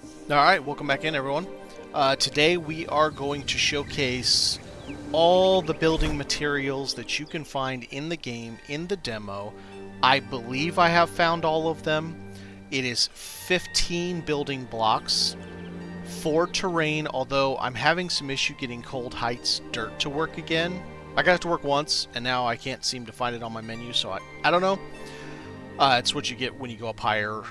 Alright, welcome back in, everyone. Today we are going to showcase all the building materials that you can find in the game, in the demo. I believe I have found all of them. It is 15 building blocks for terrain, although I'm having some issue getting Cold Heights dirt to work again. I got it to work once, and now I can't seem to find it on my menu, so I don't know. It's what you get when you go up higher.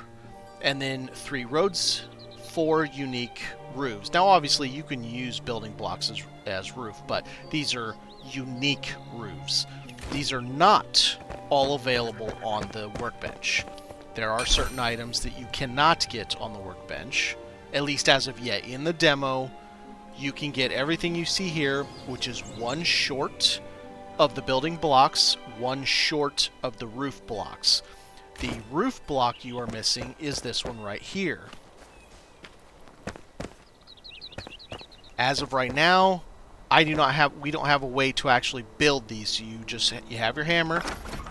And then 3 roads, 4 unique roofs. Now, obviously, you can use building blocks as roof, but these are unique roofs. These are not all available on the workbench. There are certain items that you cannot get on the workbench, at least as of yet. In the demo, you can get everything you see here, which is 1 short of the building blocks, 1 short of the roof blocks. The roof block you are missing is this one right here. As of right now, we don't have a way to actually build these. So you have your hammer,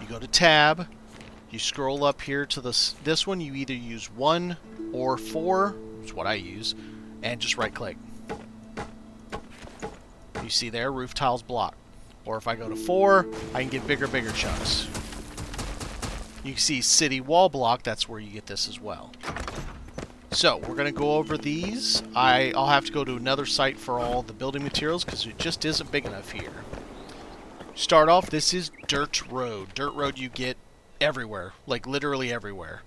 you go to tab, you scroll up here to this one. You either use 1 or 4, which is what I use, and just right click. You see there, roof tiles block. Or if I go to 4, I can get bigger chunks. You can see city wall block, that's where you get this as well. So, we're going to go over these. I'll have to go to another site for all the building materials because it just isn't big enough here. Start off, this is Dirt Road. Dirt Road you get everywhere, like literally everywhere.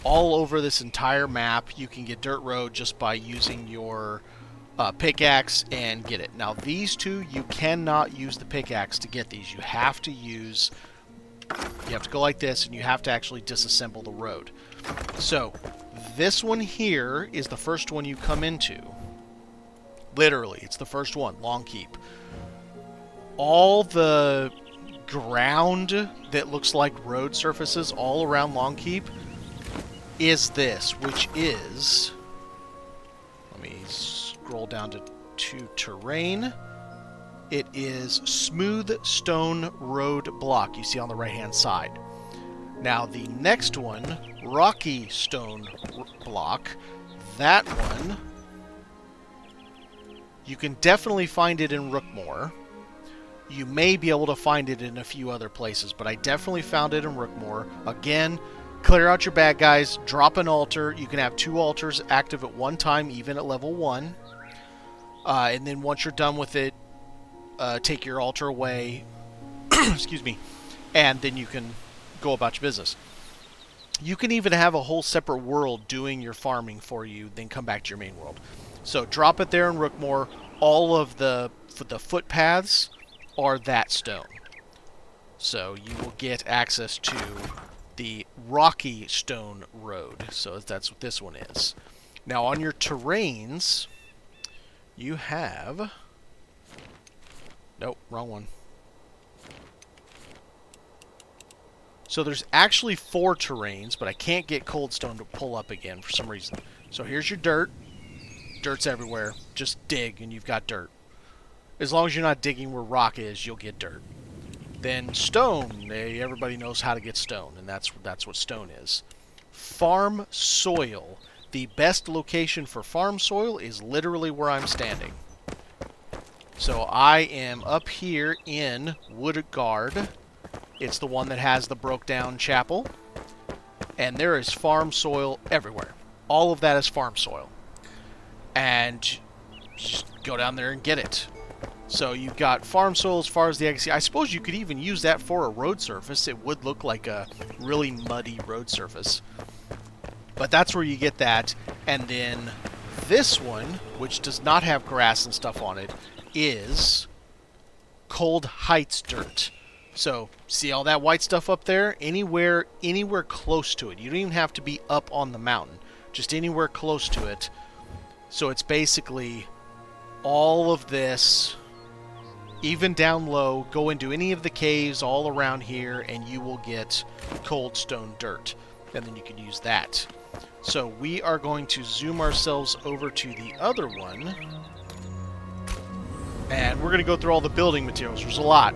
All over this entire map, you can get Dirt Road just by using your pickaxe and get it. Now, these two, you cannot use the pickaxe to get these. You have to go like this, and you have to actually disassemble the road. So, this one here is the first one you come into. Literally, it's the first one, Long Keep. All the ground that looks like road surfaces all around Long Keep is this, which is... Let me scroll down to terrain. It is smooth stone road block you see on the right-hand side. Now, the next one, rocky stone block, that one, you can definitely find it in Rookmore. You may be able to find it in a few other places, but I definitely found it in Rookmore. Again, clear out your bad guys, drop an altar. You can have 2 altars active at one time, even at level 1. And then once you're done with it, take your altar away, excuse me, and then you can go about your business. You can even have a whole separate world doing your farming for you, then come back to your main world. So drop it there in Rookmore. All of the footpaths are that stone. So you will get access to the rocky stone road. So that's what this one is. Now on your terrains, you have... Nope, wrong one. So there's actually 4 terrains, but I can't get cold stone to pull up again for some reason. So here's your dirt. Dirt's everywhere. Just dig and you've got dirt. As long as you're not digging where rock is, you'll get dirt. Then stone. Everybody knows how to get stone, and that's what stone is. Farm soil. The best location for farm soil is literally where I'm standing. So I am up here in Woodguard. It's the one that has the broke down chapel. And there is farm soil everywhere. All of that is farm soil. And just go down there and get it. So you've got farm soil as far as the eye can see. I suppose you could even use that for a road surface. It would look like a really muddy road surface. But that's where you get that. And then this one, which does not have grass and stuff on it, is Cold Heights dirt. So, see all that white stuff up there? Anywhere close to it. You don't even have to be up on the mountain. Just anywhere close to it. So it's basically all of this, even down low, go into any of the caves all around here, and you will get cold stone dirt. And then you can use that. So we are going to zoom ourselves over to the other one. And we're going to go through all the building materials. There's a lot.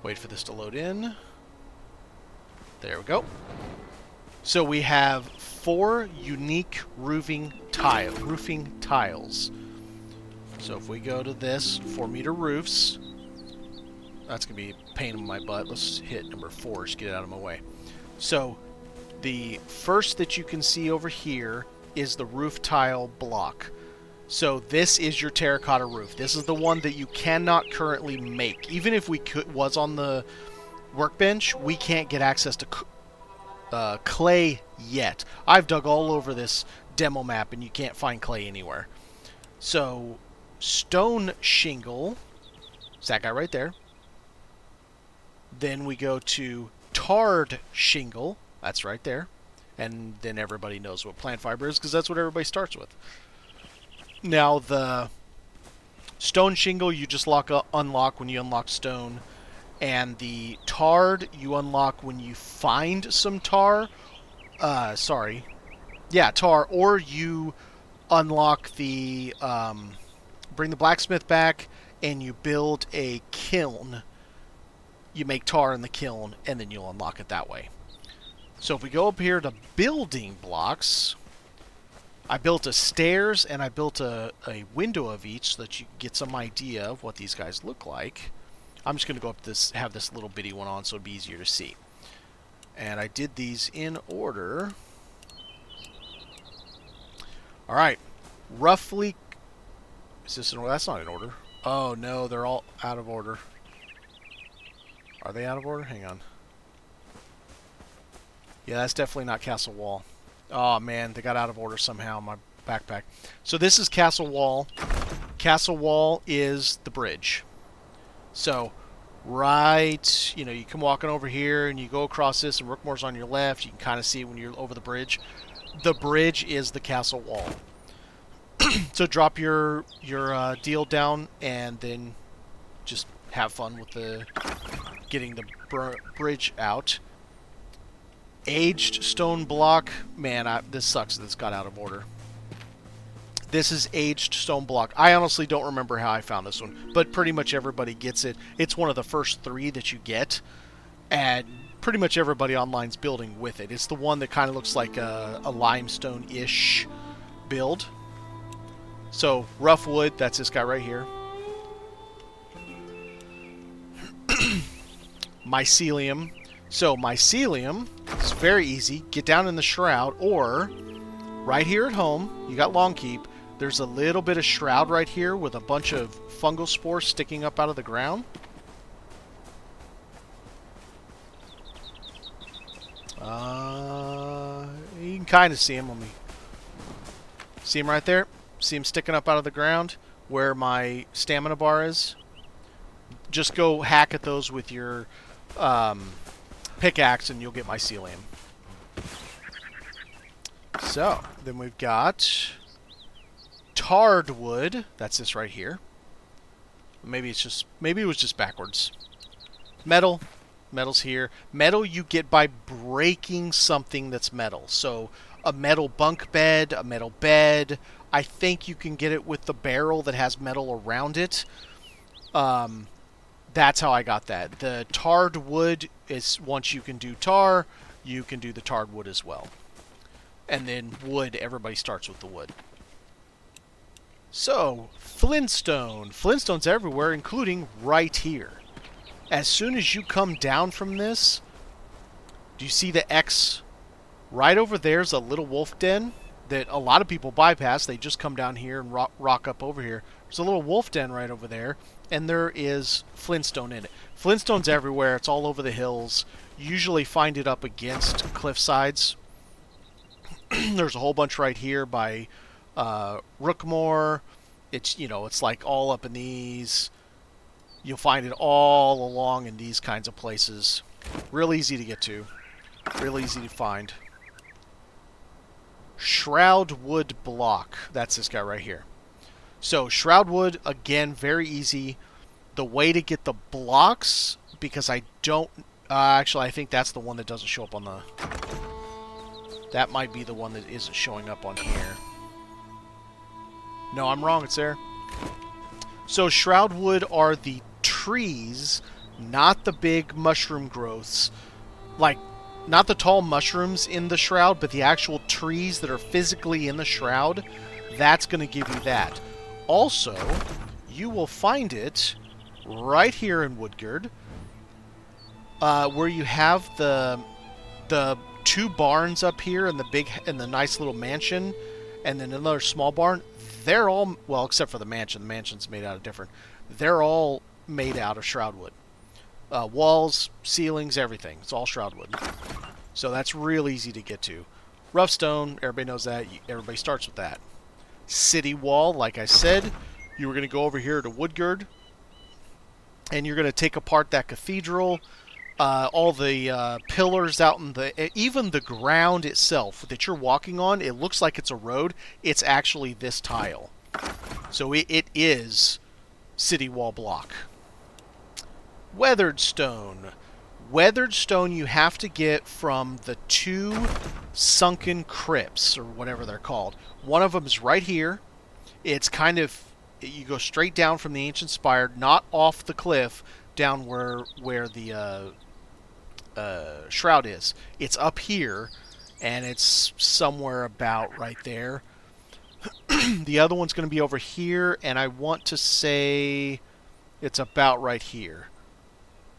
Wait for this to load in. There we go. So we have 4 unique roofing tiles. So if we go to this 4-meter roofs, that's going to be a pain in my butt. Let's hit number 4, just get it out of my way. So the first that you can see over here is the roof tile block. So this is your terracotta roof. This is the one that you cannot currently make. Even if we was on the workbench, we can't get access to clay yet. I've dug all over this demo map and you can't find clay anywhere. So stone shingle is that guy right there. Then we go to tarred shingle. That's right there. And then everybody knows what plant fiber is because that's what everybody starts with. Now the stone shingle you just unlock when you unlock stone. And the tarred you unlock when you find some tar. Tar. Or you unlock the... bring the blacksmith back and you build a kiln. You make tar in the kiln and then you'll unlock it that way. So if we go up here to building blocks, I built a stairs and I built a window of each so that you get some idea of what these guys look like. I'm just going to go up this, have this little bitty one on so it'd be easier to see. And I did these in order. Alright. Roughly... Is this in order? That's not in order. Oh no, they're all out of order. Are they out of order? Hang on. Yeah, that's definitely not castle wall. Oh man, they got out of order somehow in my backpack. So this is castle wall. Castle wall is the bridge. So, right, you come walking over here and you go across this and Rookmore's on your left. You can kind of see it when you're over the bridge. The bridge is the castle wall. So drop your deal down and then just have fun with getting the bridge out. Aged stone block. Man, this sucks that it's got out of order. This is aged stone block. I honestly don't remember how I found this one, but pretty much everybody gets it. It's one of the first 3 that you get, and pretty much everybody online's building with it. It's the one that kind of looks like a limestone-ish build. So, rough wood, that's this guy right here. Mycelium. So, mycelium is very easy. Get down in the shroud, or right here at home, you got long keep. There's a little bit of shroud right here with a bunch of fungal spores sticking up out of the ground. You can kind of see them. Let me see them right there. See them sticking up out of the ground where my stamina bar is. Just go hack at those with your pickaxe and you'll get mycelium. So, then we've got tarred wood. That's this right here. Maybe it was just backwards. Metal. Metal's here. Metal you get by breaking something that's metal. So, a metal bunk bed, a metal bed. I think you can get it with the barrel that has metal around it. That's how I got that. The tarred wood is, once you can do tar, you can do the tarred wood as well. And then wood, everybody starts with the wood. So, flintstone. Flintstone's everywhere, including right here. As soon as you come down from this, do you see the X? Right over there's a little wolf den that a lot of people bypass. They just come down here and rock up over here. There's a little wolf den right over there, and there is flintstone in it. Flintstone's everywhere. It's all over the hills. You usually find it up against cliff sides. There's a whole bunch right here by Rookmore. It's, it's like all up in these. You'll find it all along in these kinds of places. Real easy to get to. Real easy to find. Shroud wood block. That's this guy right here. So, shroud wood, again, very easy. The way to get the blocks, because I don't... actually, I think that's the one that doesn't show up on the... That might be the one that isn't showing up on here. No, I'm wrong. It's there. So, shroud wood are the trees, not the big mushroom growths. Like, not the tall mushrooms in the shroud, but the actual trees that are physically in the shroud. That's going to give you that. Also, you will find it right here in Woodgard, where you have the 2 barns up here and the nice little mansion, and then another small barn. They're all, well, except for the mansion. The mansion's made out of different. They're all made out of shroud wood. Walls, ceilings, everything. It's all shroud wood. So that's real easy to get to. Rough stone, everybody knows that. Everybody starts with that. City wall, like I said, you were going to go over here to Woodgard, and you're going to take apart that cathedral. All the pillars out in even the ground itself that you're walking on, it looks like it's a road. It's actually this tile. So it is city wall block. Weathered stone. Weathered stone you have to get from the 2 sunken crypts, or whatever they're called. One of them is right here. It's kind of, you go straight down from the ancient spire, not off the cliff, down where the shroud is. It's up here, and it's somewhere about right there. The other one's going to be over here, and I want to say it's about right here.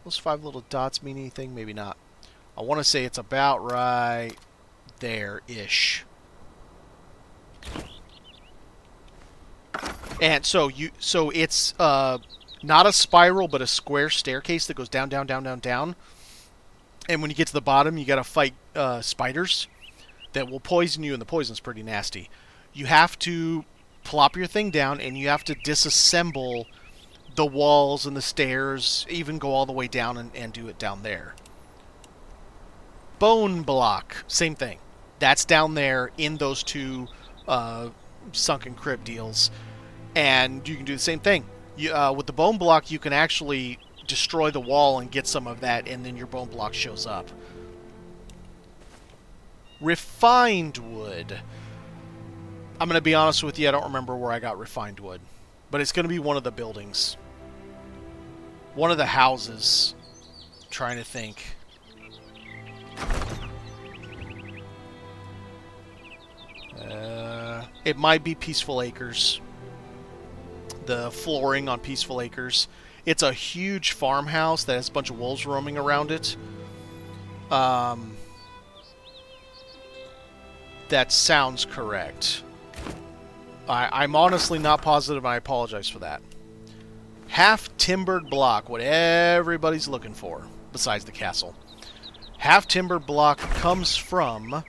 Those 5 little dots mean anything? Maybe not. I want to say it's about right there-ish. And so it's not a spiral, but a square staircase that goes down, down, down, down, down. And when you get to the bottom, you got to fight spiders that will poison you, and the poison's pretty nasty. You have to plop your thing down, and you have to disassemble the walls and the stairs, even go all the way down and do it down there. Bone block, same thing. That's down there in those 2 sunken crypt deals. And you can do the same thing. With the bone block, you can actually destroy the wall and get some of that, and then your bone block shows up. Refined wood. I'm going to be honest with you, I don't remember where I got refined wood. But it's going to be one of the buildings. One of the houses. I'm trying to think. It might be Peaceful Acres. The flooring on Peaceful Acres. It's a huge farmhouse that has a bunch of wolves roaming around it. That sounds correct. I'm honestly not positive, and I apologize for that. Half-timbered block, what everybody's looking for, besides the castle. Half-timbered block comes from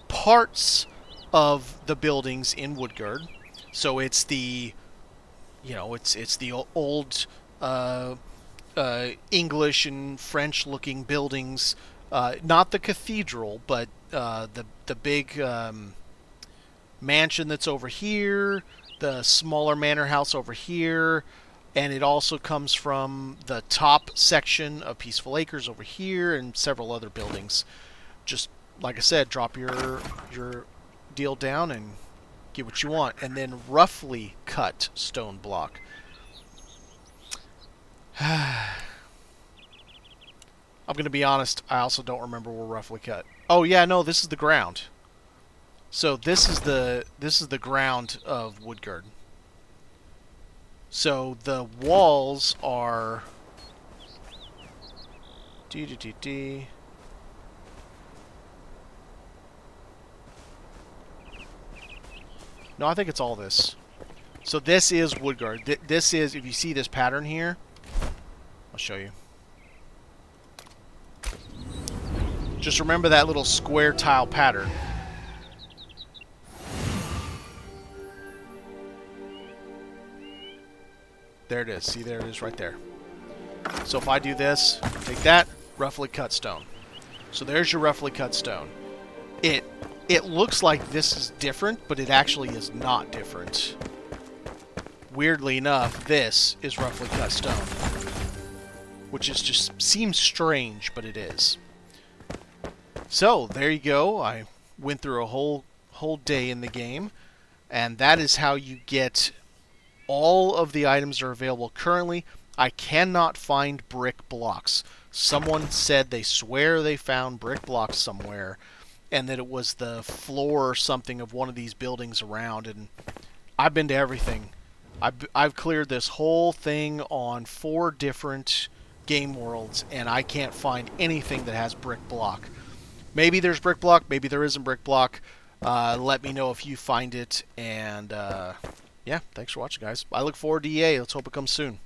parts of the buildings in Woodgard. So it's the, it's the old English and French-looking buildings. Not the cathedral, but the big mansion that's over here, the smaller manor house over here, and it also comes from the top section of Peaceful Acres over here and several other buildings. Just like I said, drop your deal down and get what you want, and then roughly cut stone block. I'm going to be honest, I also don't remember where roughly cut. Oh yeah, no, this is the ground. So this is the ground of Woodgard. So the walls are No, I think it's all this. So this is Woodgard. This is, if you see this pattern here, I'll show you. Just remember that little square tile pattern. There it is. See, there it is right there. So if I do this, take that, roughly cut stone. So there's your roughly cut stone. It looks like this is different, but it actually is not different. Weirdly enough, this is roughly cut stone. Which is just seems strange, but it is. So, there you go. I went through a whole day in the game. And that is how you get all of the items that are available currently. I cannot find brick blocks. Someone said they swear they found brick blocks somewhere, and that it was the floor or something of one of these buildings around. And I've been to everything. I've cleared this whole thing on 4 different game worlds, and I can't find anything that has brick block. Maybe there's brick block, maybe there isn't brick block. Let me know if you find it, and yeah, thanks for watching, guys. I look forward to EA. Let's hope it comes soon.